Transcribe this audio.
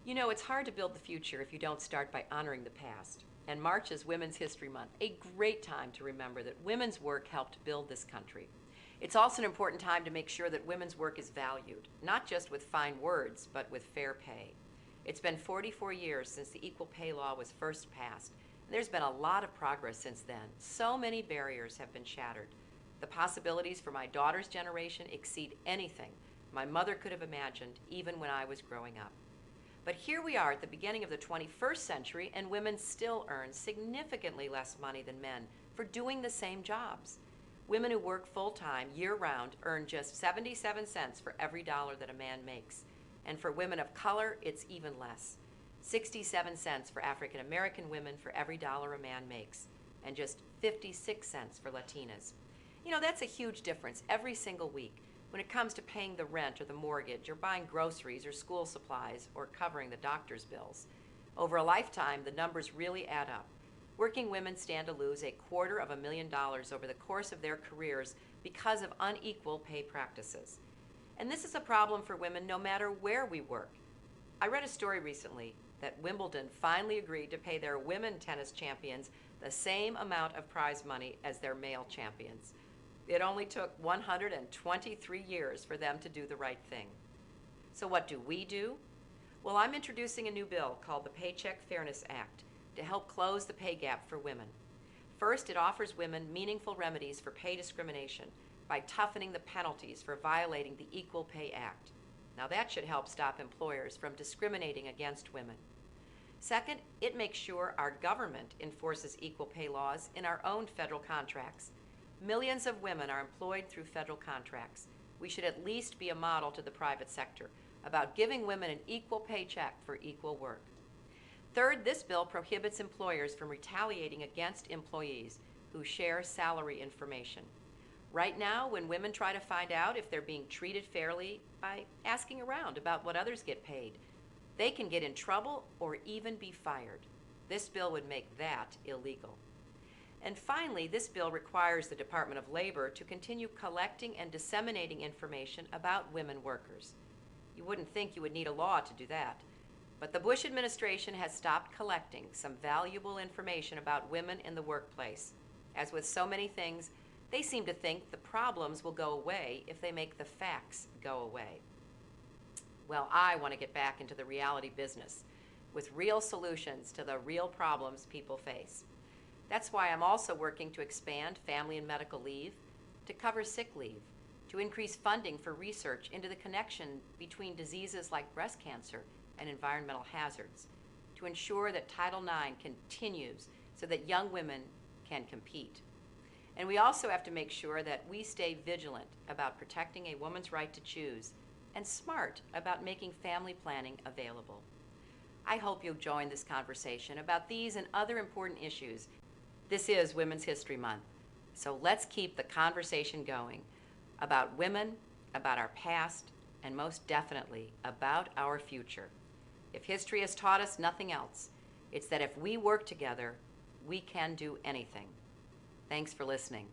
You know, it's hard to build the future if you don't start by honoring the past. And March is Women's History Month, a great time to remember that women's work helped build this country. It's also an important time to make sure that women's work is valued, not just with fine words, but with fair pay. It's been 44 years since the Equal Pay Law was first passed, and there's been a lot of progress since then. So many barriers have been shattered. The possibilities for my daughter's generation exceed anything my mother could have imagined, even when I was growing up. But here we are at the beginning of the 21st century, and women still earn significantly less money than men for doing the same jobs. Women who work full-time, year-round, earn just 77 cents for every dollar that a man makes. And for women of color, it's even less. 67 cents for African American women for every dollar a man makes, and just 56 cents for Latinas. You know, that's a huge difference every single week when it comes to paying the rent or the mortgage or buying groceries or school supplies or covering the doctor's bills. Over a lifetime, the numbers really add up. Working women stand to lose $250,000 over the course of their careers because of unequal pay practices. And this is a problem for women no matter where we work. I read a story recently that Wimbledon finally agreed to pay their women tennis champions the same amount of prize money as their male champions. It only took 123 years for them to do the right thing. So what do we do? Well, I'm introducing a new bill called the Paycheck Fairness Act to help close the pay gap for women. First, it offers women meaningful remedies for pay discrimination by toughening the penalties for violating the Equal Pay Act. Now that should help stop employers from discriminating against women. Second, it makes sure our government enforces equal pay laws in our own federal contracts. Millions of women are employed through federal contracts. We should at least be a model to the private sector about giving women an equal paycheck for equal work. Third, this bill prohibits employers from retaliating against employees who share salary information. Right now, when women try to find out if they're being treated fairly by asking around about what others get paid, they can get in trouble or even be fired. This bill would make that illegal. And finally, this bill requires the Department of Labor to continue collecting and disseminating information about women workers. You wouldn't think you would need a law to do that, but the Bush administration has stopped collecting some valuable information about women in the workplace. As with so many things, they seem to think the problems will go away if they make the facts go away. Well, I want to get back into the reality business with real solutions to the real problems people face. That's why I'm also working to expand family and medical leave, to cover sick leave, to increase funding for research into the connection between diseases like breast cancer and environmental hazards, to ensure that Title IX continues so that young women can compete. And we also have to make sure that we stay vigilant about protecting a woman's right to choose and smart about making family planning available. I hope you'll join this conversation about these and other important issues. This is Women's History Month, so let's keep the conversation going about women, about our past, and most definitely about our future. If history has taught us nothing else, it's that if we work together, we can do anything. Thanks for listening.